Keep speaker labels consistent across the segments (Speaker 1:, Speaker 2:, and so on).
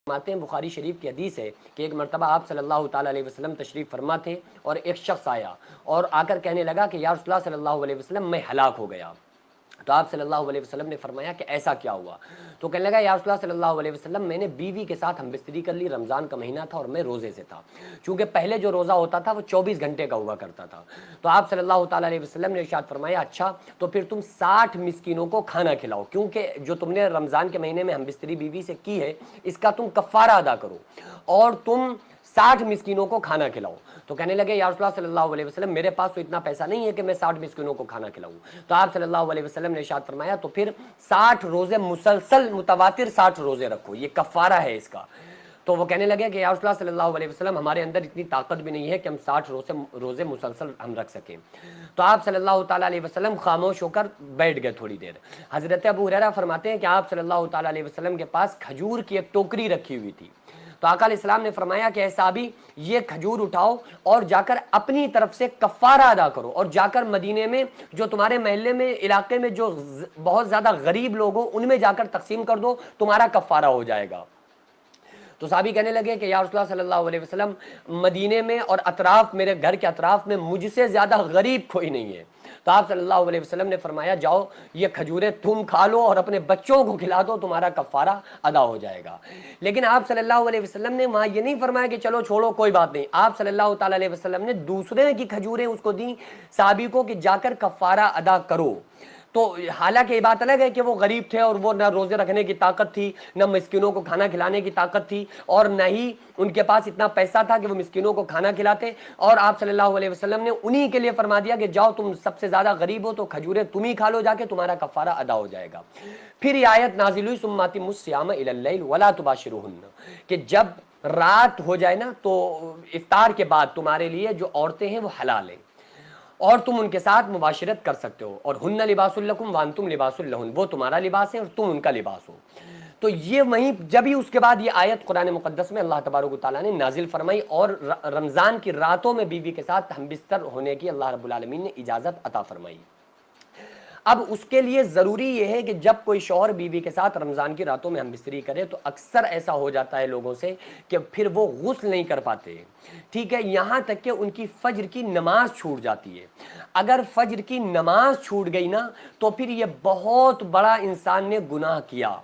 Speaker 1: فرماتے ہیں بخاری شریف کی حدیث ہے کہ ایک مرتبہ آپ صلی اللہ تعالیٰ علیہ وسلم تشریف فرما تھے اور ایک شخص آیا اور آ کر کہنے لگا کہ یا رسول اللہ صلی اللہ علیہ وسلم میں ہلاک ہو گیا. تو آپ صلی اللہ علیہ وسلم نے فرمایا کہ ایسا کیا ہوا؟ تو کہنے لگا یا رسول اللہ صلی اللہ علیہ وسلم میں نے بیوی کے ساتھ ہم بستری کر لی, رمضان کا مہینہ تھا اور میں روزے سے تھا, چونکہ پہلے جو روزہ ہوتا تھا وہ 24 گھنٹے کا ہوا کرتا تھا. تو آپ صلی اللہ تعالیٰ علیہ وسلم نے ارشاد فرمایا اچھا تو پھر تم 60 مسکینوں کو کھانا کھلاؤ, کیونکہ جو تم نے رمضان کے مہینے میں ہم بستری بیوی سے کی ہے اس کا تم کفارہ ادا کرو اور تم 60 مسکینوں کو کھانا کھلاؤ. تو کہنے لگے یا رسول اللہ صلی اللہ علیہ وسلم میرے پاس تو اتنا پیسہ نہیں ہے کہ میں 60 مسکینوں کو کھانا کھلاؤں. تو آپ صلی اللہ علیہ وسلم نے ارشاد فرمایا تو پھر 60 روزے مسلسل متواتر 60 روزے رکھو, یہ کفارہ ہے اس کا. تو وہ کہنے لگے کہ یا رسول اللہ صلی اللہ علیہ وسلم ہمارے اندر اتنی طاقت بھی نہیں ہے کہ ہم 60 روزے مسلسل ہم رکھ سکیں. تو آپ صلی اللہ تعالیٰ علیہ وسلم خاموش ہو کر بیٹھ گئے تھوڑی دیر. حضرت ابو ہریرہ فرماتے ہیں کہ آپ صلی اللہ تعالیٰ علیہ وسلم کے پاس کھجور کی ایک ٹوکری رکھی ہوئی تھی. تو آقا علیہ السلام نے فرمایا کہ اے صحابی یہ کھجور اٹھاؤ اور جا کر اپنی طرف سے کفارہ ادا کرو, اور جا کر مدینے میں جو تمہارے محلے میں علاقے میں جو بہت زیادہ غریب لوگ ہو ان میں جا کر تقسیم کر دو, تمہارا کفارہ ہو جائے گا. تو صحابی کہنے لگے کہ یا رسول اللہ صلی اللہ علیہ وسلم مدینے میں اور اطراف میرے گھر کے اطراف میں مجھ سے زیادہ غریب کوئی نہیں ہے. تو آپ صلی اللہ علیہ وسلم نے فرمایا جاؤ یہ کھجوریں تم کھا لو اور اپنے بچوں کو کھلا دو, تمہارا کفارہ ادا ہو جائے گا. لیکن آپ صلی اللہ علیہ وسلم نے وہاں یہ نہیں فرمایا کہ چلو چھوڑو کوئی بات نہیں. آپ صلی اللہ تعالیٰ علیہ وسلم نے دوسرے کی کھجوریں اس کو دیں صحابی کو کہ جا کر کفارہ ادا کرو. تو حالانکہ یہ بات الگ ہے کہ وہ غریب تھے اور وہ نہ روزے رکھنے کی طاقت تھی, نہ مسکینوں کو کھانا کھلانے کی طاقت تھی, اور نہ ہی ان کے پاس اتنا پیسہ تھا کہ وہ مسکینوں کو کھانا کھلاتے. اور آپ صلی اللہ علیہ وسلم نے انہی کے لیے فرما دیا کہ جاؤ تم سب سے زیادہ غریب ہو تو کھجوریں تم ہی کھا لو جا کے, تمہارا کفارہ ادا ہو جائے گا. پھر یہ آیت نازل ہوئی ثم اتموا الصیام الی اللیل ولا تباشروہن, کہ جب رات ہو جائے نا تو افطار کے بعد تمہارے لیے جو عورتیں ہیں وہ حلال ہیں اور تم ان کے ساتھ مباشرت کر سکتے ہو, اور ہن لباس لکم وانتم لباس لہن, وہ تمہارا لباس ہے اور تم ان کا لباس ہو. تو یہ وہیں جب ہی اس کے بعد یہ آیت قرآن مقدس میں اللہ تبارک و تعالیٰ نے نازل فرمائی اور رمضان کی راتوں میں بیوی کے ساتھ ہم بستر ہونے کی اللہ رب العالمین نے اجازت عطا فرمائی. اب اس کے لیے ضروری یہ ہے کہ جب کوئی شوہر بیوی کے ساتھ رمضان کی راتوں میں ہم بستری کرے تو اکثر ایسا ہو جاتا ہے لوگوں سے کہ پھر وہ غسل نہیں کر پاتے, ٹھیک ہے, یہاں تک کہ ان کی فجر کی نماز چھوٹ جاتی ہے. اگر فجر کی نماز چھوٹ گئی نا تو پھر یہ بہت بڑا انسان نے گناہ کیا.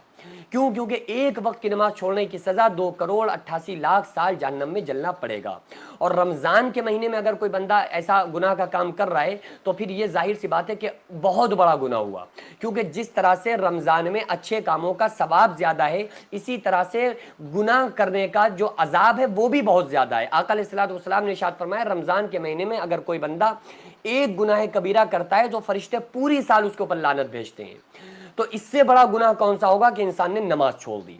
Speaker 1: کیوں؟ کیونکہ ایک وقت کی نماز چھوڑنے کی سزا 2,88,00,000 سال جہنم میں جلنا پڑے گا. اور رمضان کے مہینے میں اگر کوئی بندہ ایسا گناہ کا کام کر رہا ہے تو پھر یہ ظاہر سی بات ہے کہ بہت بڑا گناہ ہوا, کیونکہ جس طرح سے رمضان میں اچھے کاموں کا ثواب زیادہ ہے اسی طرح سے گناہ کرنے کا جو عذاب ہے وہ بھی بہت زیادہ ہے. آقا علیہ الصلوۃ والسلام نے ارشاد فرمایا رمضان کے مہینے میں اگر کوئی بندہ ایک گناہ کبیرہ کرتا ہے تو فرشتے پوری سال اس کے اوپر لعنت بھیجتے ہیں. تو اس سے بڑا گناہ کون سا ہوگا کہ انسان نے نماز چھوڑ دی.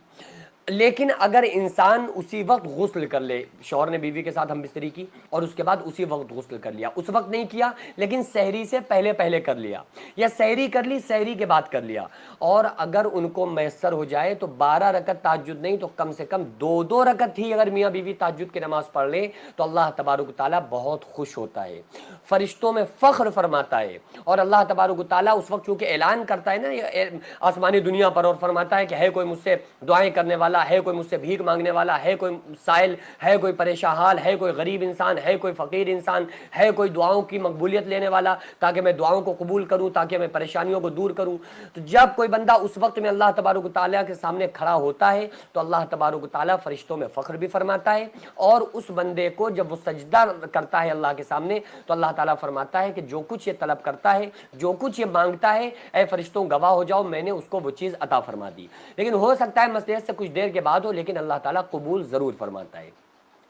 Speaker 1: لیکن اگر انسان اسی وقت غسل کر لے, شوہر نے بیوی کے ساتھ ہم بستری کی اور اس کے بعد اسی وقت غسل کر لیا, اس وقت نہیں کیا لیکن سحری سے پہلے پہلے کر لیا, یا سحری کر لی سحری کے بعد کر لیا, اور اگر ان کو میسر ہو جائے تو 12 رکعت تہجد نہیں تو کم سے کم 2 رکعت ہی اگر میاں بیوی تہجد کی نماز پڑھ لے تو اللہ تبارک و تعالیٰ بہت خوش ہوتا ہے, فرشتوں میں فخر فرماتا ہے. اور اللہ تبارک و تعالیٰ اس وقت چونکہ اعلان کرتا ہے نا آسمانی دنیا پر اور فرماتا ہے کہ ہے کوئی مجھ سے دعائیں کرنے والا, ہے کوئی مجھ سے بھیک مانگنے والا, ہے کوئی سائل, ہے کوئی پریشان حال, ہے کوئی غریب انسان, ہے کوئی فقیر انسان, ہے کوئی دعاؤں کی مقبولیت لینے والا تاکہ میں دعاؤں کو قبول کروں, تاکہ میں پریشانیوں کو دور کروں. تو جب کوئی بندہ اس وقت میں اللہ تبارک و تعالیٰ کے سامنے کھڑا ہوتا ہے تو اللہ تبارک و تعالیٰ فرشتوں میں فخر بھی فرماتا ہے, اور اس بندے کو جب وہ سجدہ کرتا ہے اللہ کے سامنے تو اللہ تعالیٰ فرماتا ہے کہ جو کچھ یہ طلب کرتا ہے, جو کچھ یہ مانگتا ہے, اے فرشتوں گواہ ہو جاؤ میں نے اس کو وہ چیز عطا فرما دی. لیکن ہو سکتا ہے مسجد سے کچھ دیر کے بعد ہو لیکن اللہ تعالیٰ قبول ضرور فرماتا ہے.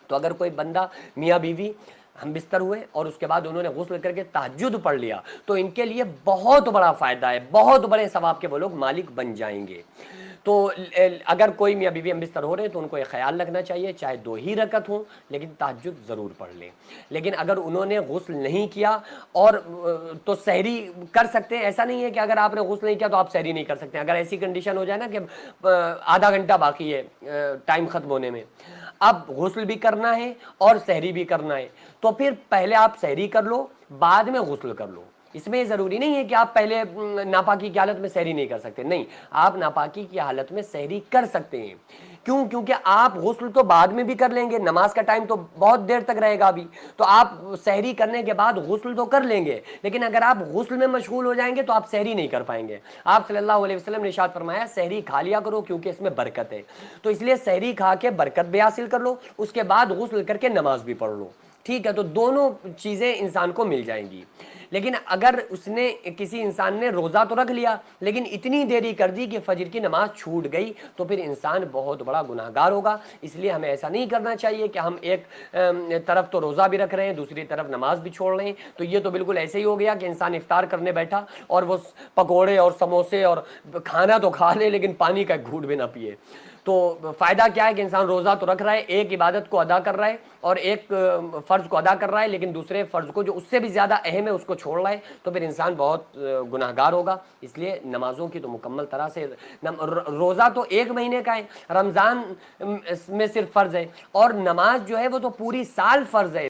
Speaker 1: تو اگر کوئی بندہ میاں بیوی ہم بستر ہوئے اور اس کے بعد انہوں نے غسل کر کے تہجد پڑھ لیا تو ان کے لیے بہت بڑا فائدہ ہے, بہت بڑے ثواب کے وہ لوگ مالک بن جائیں گے. تو اگر کوئی میاں بیوی ہم بستر ہو رہے ہیں تو ان کو یہ خیال رکھنا چاہیے چاہے 2 ہی رکعت ہوں لیکن تہجد ضرور پڑھ لیں. لیکن اگر انہوں نے غسل نہیں کیا اور تو سحری کر سکتے ہیں, ایسا نہیں ہے کہ اگر آپ نے غسل نہیں کیا تو آپ سحری نہیں کر سکتے. اگر ایسی کنڈیشن ہو جائے نا کہ آدھا گھنٹہ باقی ہے ٹائم ختم ہونے میں, اب غسل بھی کرنا ہے اور سحری بھی کرنا ہے تو پھر پہلے آپ سحری کر لو بعد میں غسل کر لو. اس میں ضروری نہیں ہے کہ آپ پہلے ناپاکی کی حالت میں سحری نہیں کر سکتے, نہیں, آپ ناپاکی کی حالت میں سحری کر سکتے ہیں کیوں؟ کیونکہ آپ غسل تو بعد میں بھی کر لیں گے، نماز کا ٹائم تو بہت دیر تک رہے گا ابھی، تو آپ سحری کرنے کے بعد غسل تو کر لیں گے، لیکن اگر آپ غسل میں مشغول ہو جائیں گے تو آپ سحری نہیں کر پائیں گے۔ آپ صلی اللہ علیہ وسلم نے ارشاد فرمایا سحری کھا لیا کرو کیونکہ اس میں برکت ہے، تو اس لیے سحری کھا کے برکت بھی حاصل کر لو، اس کے بعد غسل کر کے نماز بھی پڑھ لو، ٹھیک ہے؟ تو دونوں چیزیں انسان کو مل جائیں گی۔ لیکن اگر اس نے کسی انسان نے روزہ تو رکھ لیا لیکن اتنی دیری کر دی کہ فجر کی نماز چھوٹ گئی، تو پھر انسان بہت بڑا گناہگار ہوگا۔ اس لیے ہمیں ایسا نہیں کرنا چاہیے کہ ہم ایک طرف تو روزہ بھی رکھ رہے ہیں، دوسری طرف نماز بھی چھوڑ رہے ہیں، تو یہ تو بالکل ایسے ہی ہو گیا کہ انسان افطار کرنے بیٹھا اور وہ پکوڑے اور سموسے اور کھانا تو کھا لے لیکن پانی کا ایک گھونٹ بھی نہ پیے۔ تو فائدہ کیا ہے کہ انسان روزہ تو رکھ رہا ہے، ایک عبادت کو ادا کر رہا ہے اور ایک فرض کو ادا کر رہا ہے، لیکن دوسرے فرض کو جو اس سے بھی زیادہ اہم ہے اس کو چھوڑ رہا ہے، تو پھر انسان بہت گناہگار ہوگا۔ اس لیے نمازوں کی تو مکمل طرح سے، روزہ تو ایک مہینے کا ہے، رمضان میں صرف فرض ہے، اور نماز جو ہے وہ تو پوری سال فرض ہے۔